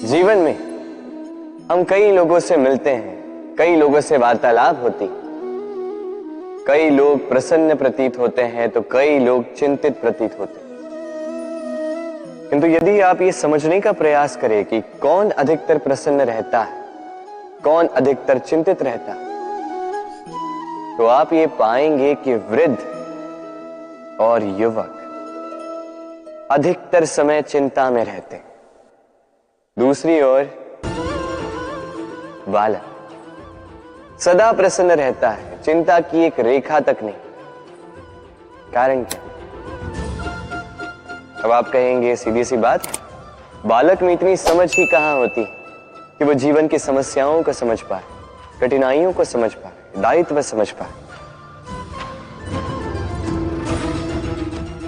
जीवन में हम कई लोगों से मिलते हैं, कई लोगों से वार्तालाप होती, कई लोग प्रसन्न प्रतीत होते हैं तो कई लोग चिंतित प्रतीत होते हैं। किंतु यदि आप ये समझने का प्रयास करें कि कौन अधिकतर प्रसन्न रहता है, कौन अधिकतर चिंतित रहता है, तो आप ये पाएंगे कि वृद्ध और युवक अधिकतर समय चिंता में रहते हैं। दूसरी ओर बालक सदा प्रसन्न रहता है, चिंता की एक रेखा तक नहीं। कारण क्या? अब आप कहेंगे सीधी सी बात है, बालक में इतनी समझ ही कहां होती कि वो जीवन की समस्याओं को समझ पाए, कठिनाइयों को समझ पाए, दायित्व समझ पाए।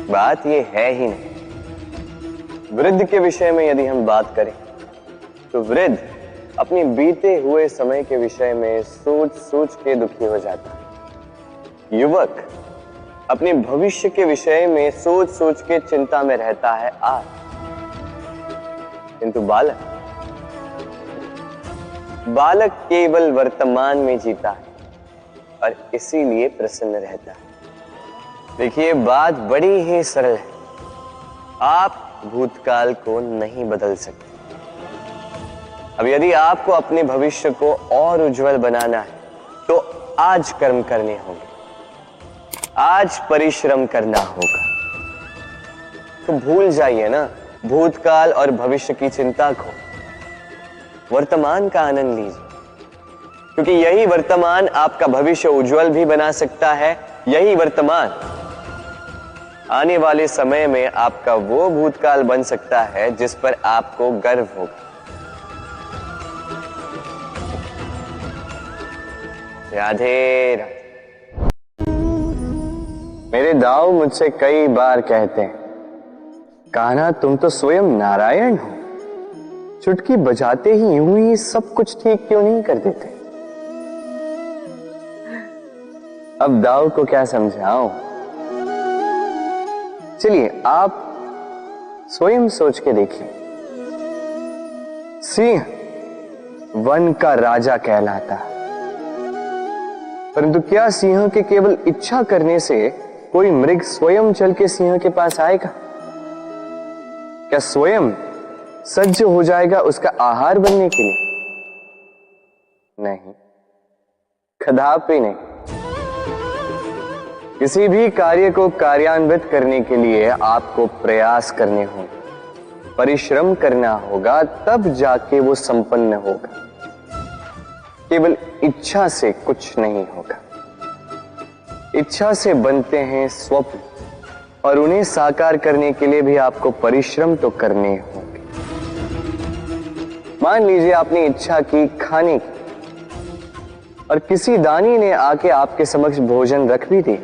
बात ये है ही नहीं। वृद्ध के विषय में यदि हम बात करें तो वृद्ध अपने बीते हुए समय के विषय में सोच सोच के दुखी हो जाता है। युवक अपने भविष्य के विषय में सोच सोच के चिंता में रहता है आज। किंतु बालक केवल वर्तमान में जीता है और इसीलिए प्रसन्न रहता है। देखिए, बात बड़ी ही सरल है। आप भूतकाल को नहीं बदल सकते। अब यदि आपको अपने भविष्य को और उज्जवल बनाना है तो आज कर्म करने होंगे, आज परिश्रम करना होगा। तो भूल जाइए ना भूतकाल और भविष्य की चिंता को, वर्तमान का आनंद लीजिए, क्योंकि यही वर्तमान आपका भविष्य उज्जवल भी बना सकता है। यही वर्तमान आने वाले समय में आपका वो भूतकाल बन सकता है जिस पर आपको गर्व होगा। राधे राधे। मेरे दाऊ मुझसे कई बार कहते हैं, कान्हा तुम तो स्वयं नारायण हो, चुटकी बजाते ही यूं ही सब कुछ ठीक क्यों नहीं कर देते? अब दाऊ को क्या समझाऊं? चलिए आप स्वयं सोच के देखिए। सिंह वन का राजा कहलाता है, परंतु क्या सिंह के केवल इच्छा करने से कोई मृग स्वयं चल के सिंह के पास आएगा? क्या स्वयं सज्ज हो जाएगा उसका आहार बनने के लिए? नहीं, कदापि नहीं। किसी भी कार्य को कार्यान्वित करने के लिए आपको प्रयास करने होंगे, परिश्रम करना होगा, तब जाके वो संपन्न होगा। केवल इच्छा से कुछ नहीं होगा। इच्छा से बनते हैं स्वप्न, और उन्हें साकार करने के लिए भी आपको परिश्रम तो करने होंगे। मान लीजिए आपने इच्छा की खाने की, और किसी दानी ने आके आपके समक्ष भोजन रख भी दी,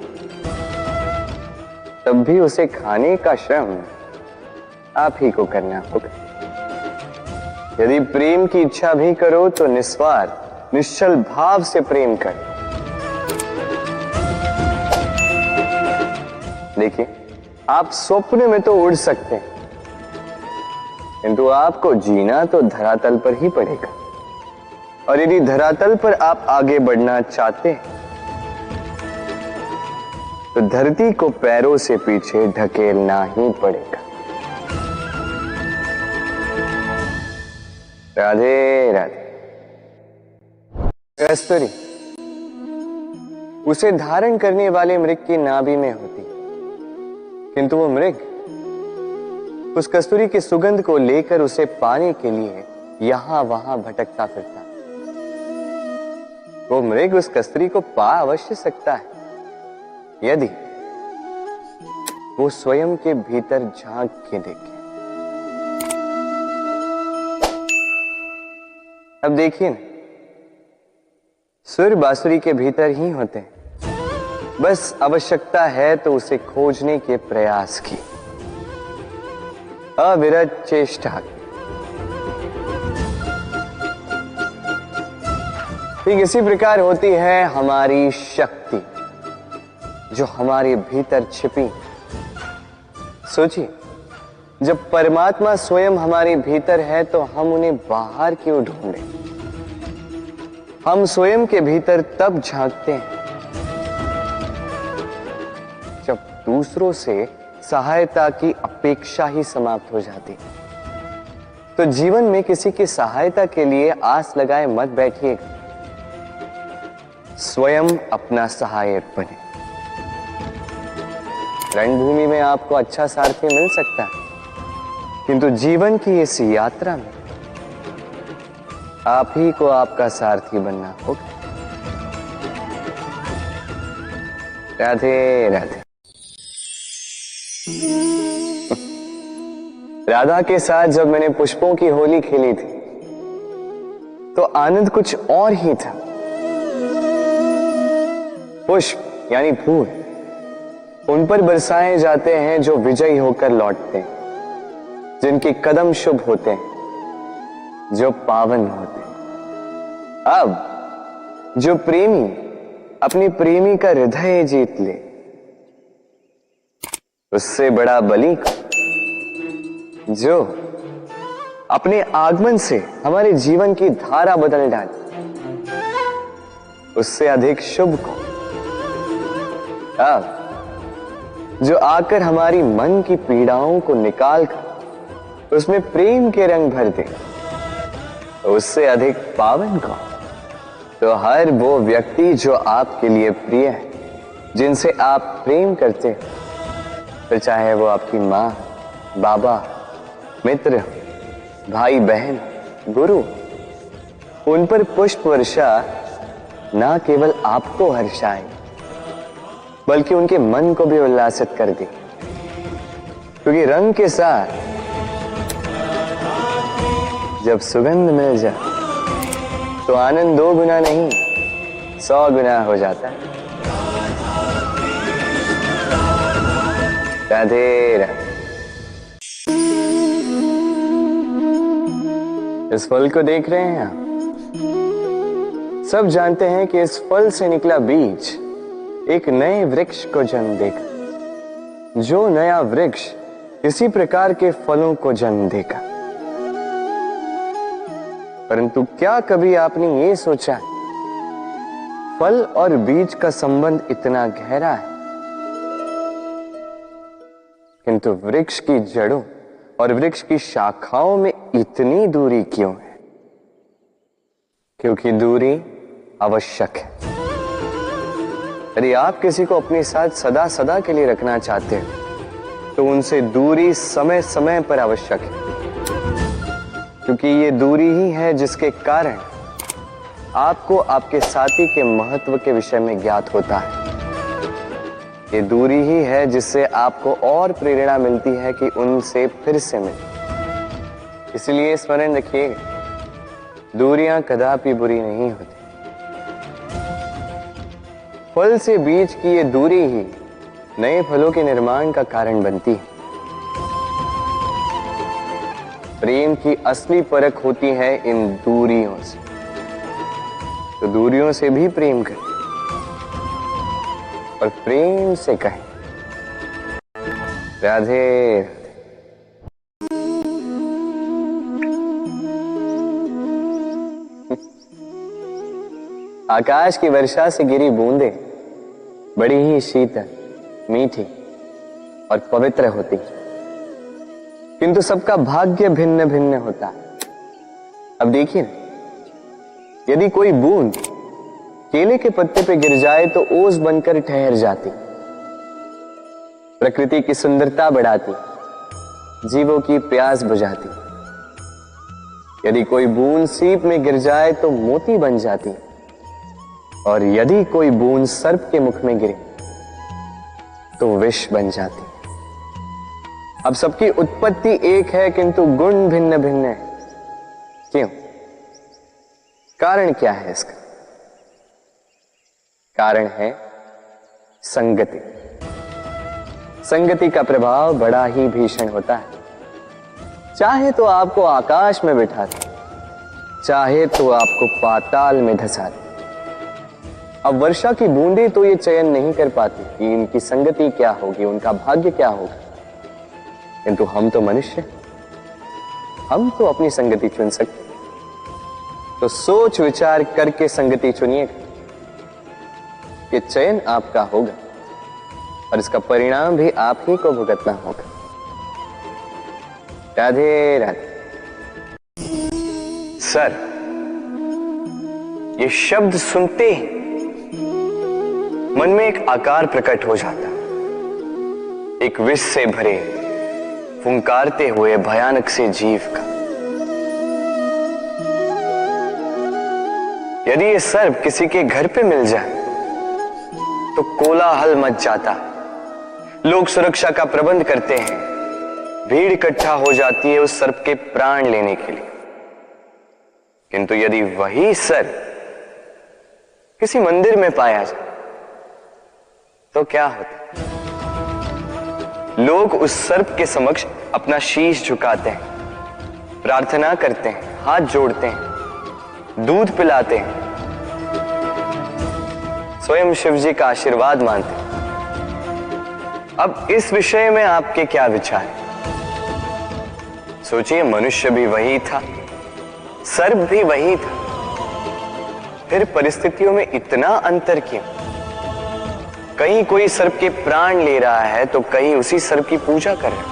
तब भी उसे खाने का श्रम आप ही को करना होगा। यदि प्रेम की इच्छा भी करो तो निस्वार्थ निश्चल भाव से प्रेम करो। देखिए, आप स्वप्न में तो उड़ सकते हैं, किंतु आपको जीना तो धरातल पर ही पड़ेगा। और यदि धरातल पर आप आगे बढ़ना चाहते हैं तो धरती को पैरों से पीछे ढकेलना ही पड़ेगा। राधे राधे। कस्तूरी उसे धारण करने वाले मृग की नाभि में होती, किंतु वो मृग उस कस्तूरी की सुगंध को लेकर उसे पाने के लिए यहां वहां भटकता फिरता। वो मृग उस कस्तूरी को पा अवश्य सकता है यदि वो स्वयं के भीतर झांक के देखे। अब देखिए ना, सुर बांसुरी के भीतर ही होते हैं, बस आवश्यकता है तो उसे खोजने के प्रयास की, अविरत चेष्टा। ठीक इसी प्रकार होती है हमारी शक्ति जो हमारे भीतर छिपी। सोचिए, जब परमात्मा स्वयं हमारे भीतर है तो हम उन्हें बाहर क्यों ढूंढें? हम स्वयं के भीतर तब झांकते हैं जब दूसरों से सहायता की अपेक्षा ही समाप्त हो जाती। तो जीवन में किसी की सहायता के लिए आस लगाए मत बैठिएगा, स्वयं अपना सहायक बने। रणभूमि में आपको अच्छा सारथी मिल सकता है, किंतु जीवन की इस यात्रा में आप ही को आपका सारथी बनना होगा। राधे राधे। राधा के साथ जब मैंने पुष्पों की होली खेली थी तो आनंद कुछ और ही था। पुष्प यानी फूल उन पर बरसाए जाते हैं जो विजयी होकर लौटते हैं, जिनके कदम शुभ होते हैं, जो पावन होते हैं। अब जो प्रेमी अपनी प्रेमी का हृदय जीत ले, उससे बड़ा बलि जो अपने आगमन से हमारे जीवन की धारा बदल डाले, उससे अधिक शुभ को। अब जो आकर हमारी मन की पीड़ाओं को निकाल कर उसमें प्रेम के रंग भर दे, उससे अधिक पावन को। तो हर वो व्यक्ति जो आपके लिए प्रिय है, जिनसे आप प्रेम करते हैं, फिर चाहे वो आपकी मां, बाबा, मित्र, भाई बहन, गुरु, उन पर पुष्प वर्षा ना केवल आपको हर्षाए बल्कि उनके मन को भी उल्लासित कर दे। क्योंकि रंग के साथ जब सुगंध मिल जाए तो आनंद 2 गुना नहीं 100 गुना हो जाता है। राधे राधे। इस फल को देख रहे हैं आप? सब जानते हैं कि इस फल से निकला बीज एक नए वृक्ष को जन्म देगा। जो नया वृक्ष इसी प्रकार के फलों को जन्म देगा। परंतु क्या कभी आपने ये सोचा, फल और बीज का संबंध इतना गहरा है, किंतु वृक्ष की जड़ों और वृक्ष की शाखाओं में इतनी दूरी क्यों है? क्योंकि दूरी आवश्यक है। यदि आप किसी को अपने साथ सदा सदा के लिए रखना चाहते हैं तो उनसे दूरी समय समय पर आवश्यक है, क्योंकि ये दूरी ही है जिसके कारण आपको आपके साथी के महत्व के विषय में ज्ञात होता है। ये दूरी ही है जिससे आपको और प्रेरणा मिलती है कि उनसे फिर से मिले। इसलिए स्मरण रखिएगा, दूरियां कदापि बुरी नहीं होती। फल से बीज की ये दूरी ही नए फलों के निर्माण का कारण बनती है। प्रेम की असली परख होती है इन दूरियों से। तो दूरियों से भी प्रेम करें और प्रेम से कहें राधे। आकाश की वर्षा से गिरी बूंदें बड़ी ही शीतल, मीठी और पवित्र होती, किंतु सबका भाग्य भिन्न भिन्न होता है। अब देखिए, यदि कोई बूंद केले के पत्ते पे गिर जाए तो ओस बनकर ठहर जाती, प्रकृति की सुंदरता बढ़ाती, जीवों की प्यास बुझाती। यदि कोई बूंद सीप में गिर जाए तो मोती बन जाती, और यदि कोई बूंद सर्प के मुख में गिरे तो विष बन जाती। अब सबकी उत्पत्ति एक है, किंतु गुण भिन्न भिन्न है। क्यों? कारण क्या है इसका? कारण है संगति। संगति का प्रभाव बड़ा ही भीषण होता है। चाहे तो आपको आकाश में बिठा दे, चाहे तो आपको पाताल में धंसा दे। अब वर्षा की बूंदें तो ये चयन नहीं कर पाती कि इनकी संगति क्या होगी, उनका भाग्य क्या होगा, किंतु हम तो मनुष्य, हम तो अपनी संगति चुन सकते। तो सोच विचार करके संगति चुनिएगा। ये चयन आपका होगा और इसका परिणाम भी आप ही को भुगतना होगा। राधे राधे। सर, ये शब्द सुनते ही मन में एक आकार प्रकट हो जाता, एक विष से भरे फुंकारते हुए भयानक से जीव का। यदि ये सर्प किसी के घर पे मिल जाए तो कोलाहल मच जाता, लोग सुरक्षा का प्रबंध करते हैं, भीड़ इकट्ठा हो जाती है उस सर्प के प्राण लेने के लिए। किंतु यदि वही सर्प किसी मंदिर में पाया जाए तो क्या होता? लोग उस सर्प के समक्ष अपना शीश झुकाते हैं, प्रार्थना करते हैं, हाथ जोड़ते हैं, दूध पिलाते हैं, स्वयं शिव जी का आशीर्वाद मानते हैं। अब इस विषय में आपके क्या विचार हैं? सोचिए, मनुष्य भी वही था, सर्प भी वही था, फिर परिस्थितियों में इतना अंतर क्यों? कहीं कोई सर्प के प्राण ले रहा है तो कहीं उसी सर्प की पूजा कर रहा है।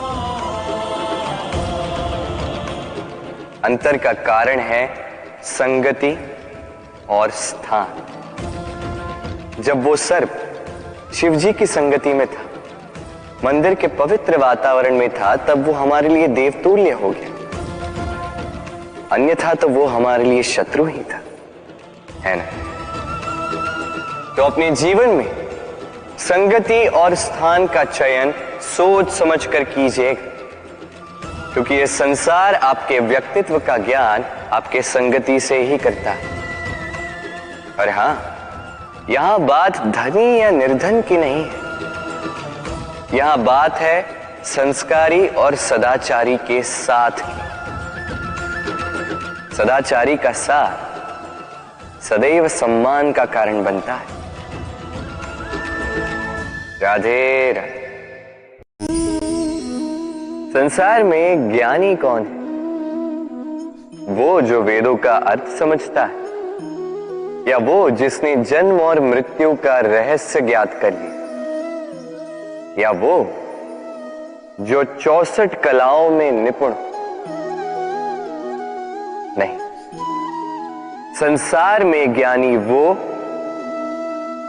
अंतर का कारण है संगति और स्थान। जब वो सर्प शिवजी की संगति में था, मंदिर के पवित्र वातावरण में था, तब वो हमारे लिए देवतुल्य हो गया, अन्यथा तो वो हमारे लिए शत्रु ही था, है ना? तो अपने जीवन में संगति और स्थान का चयन सोच समझ कर कीजिएगा, क्योंकि ये संसार आपके व्यक्तित्व का ज्ञान आपके संगति से ही करता है। और हां, यहां बात धनी या निर्धन की नहीं है, यहां बात है संस्कारी और सदाचारी के साथ की। सदाचारी का साथ सदैव सम्मान का कारण बनता है। राधे राधे। संसार में ज्ञानी कौन है? वो जो वेदों का अर्थ समझता है, या वो जिसने जन्म और मृत्यु का रहस्य ज्ञात कर लिया, या वो जो 64 कलाओं में निपुण? नहीं, संसार में ज्ञानी वो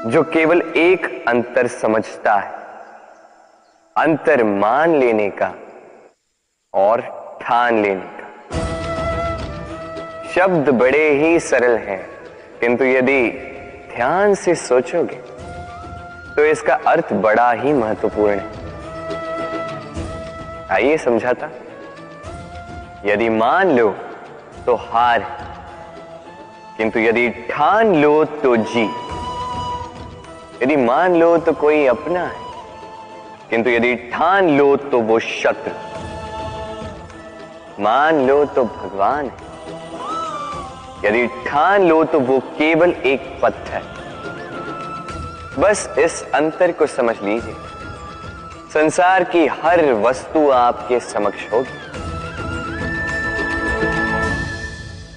जो केवल एक अंतर समझता है, अंतर मान लेने का और ठान लेने का। शब्द बड़े ही सरल हैं, किंतु यदि ध्यान से सोचोगे तो इसका अर्थ बड़ा ही महत्वपूर्ण है। आइए समझाता। यदि मान लो तो हार, किंतु यदि ठान लो तो जीत। यदि मान लो तो कोई अपना है, किंतु यदि ठान लो तो वो शत्रु। मान लो तो भगवान है, यदि ठान लो तो वो केवल एक पत्थर। बस इस अंतर को समझ लीजिए, संसार की हर वस्तु आपके समक्ष होगी।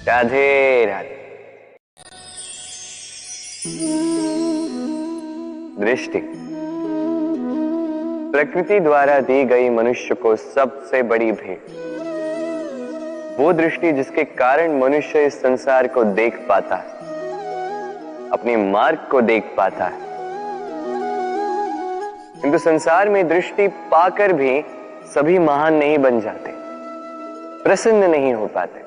राधे राधे। दृष्टि प्रकृति द्वारा दी गई मनुष्य को सबसे बड़ी भेंट। वो दृष्टि जिसके कारण मनुष्य इस संसार को देख पाता है, अपने मार्ग को देख पाता है। किंतु संसार में दृष्टि पाकर भी सभी महान नहीं बन जाते, प्रसन्न नहीं हो पाते।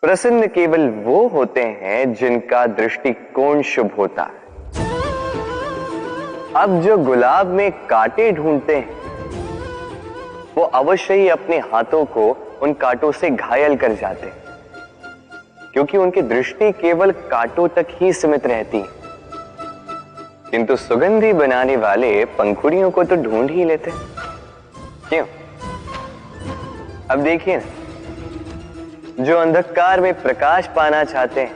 प्रसन्न केवल वो होते हैं जिनका दृष्टिकोण शुभ होता है। अब जो गुलाब में कांटे ढूंढते हैं, वो अवश्य ही अपने हाथों को उन कांटों से घायल कर जाते हैं, क्योंकि उनकी दृष्टि केवल कांटों तक ही सीमित रहती है। किंतु सुगंधी बनाने वाले पंखुड़ियों को तो ढूंढ ही लेते हैं। क्यों? अब देखिए, जो अंधकार में प्रकाश पाना चाहते हैं,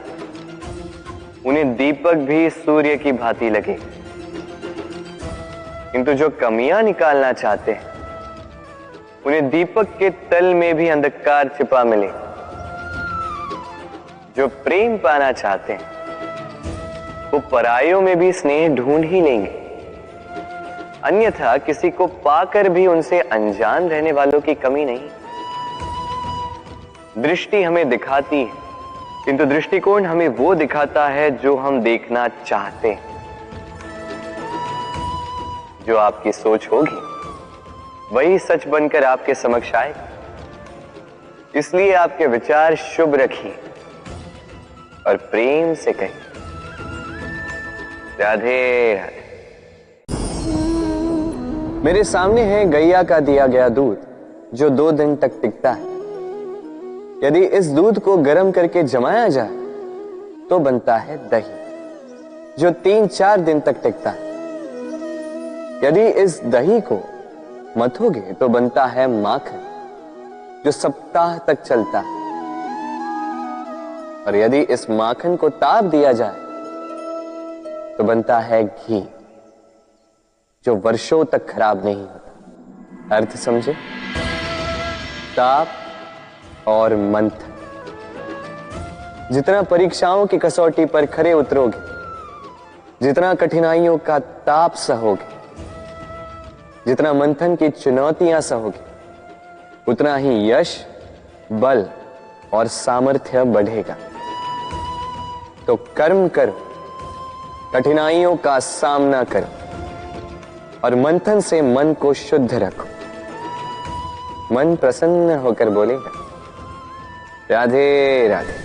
उन्हें दीपक भी सूर्य की भांति लगे, किंतु जो कमियां निकालना चाहते हैं, उन्हें दीपक के तल में भी अंधकार छिपा मिले। जो प्रेम पाना चाहते हैं वो परायों में भी स्नेह ढूंढ ही लेंगे, अन्यथा किसी को पाकर भी उनसे अनजान रहने वालों की कमी नहीं। दृष्टि हमें दिखाती है, किंतु दृष्टिकोण हमें वो दिखाता है जो हम देखना चाहते हैं। जो आपकी सोच होगी वही सच बनकर आपके समक्ष आएगा। इसलिए आपके विचार शुभ रखिए और प्रेम से कहिए, राधे राधे। मेरे सामने है गैया का दिया गया दूध जो 2 दिन तक टिकता है। यदि इस दूध को गर्म करके जमाया जाए तो बनता है दही जो 3-4 दिन तक टिकता है। यदि इस दही को मथोगे तो बनता है माखन जो सप्ताह तक चलता है। और यदि इस माखन को ताप दिया जाए तो बनता है घी जो वर्षों तक खराब नहीं होता। अर्थ समझे? ताप और मंथन। जितना परीक्षाओं की कसौटी पर खरे उतरोगे, जितना कठिनाइयों का ताप सहोगे, जितना मंथन की चुनौतियां सहोगे, उतना ही यश, बल और सामर्थ्य बढ़ेगा। तो कर्म करो, कठिनाइयों का सामना करो और मंथन से मन को शुद्ध रखो। मन प्रसन्न होकर बोलेगा, राधे राधे।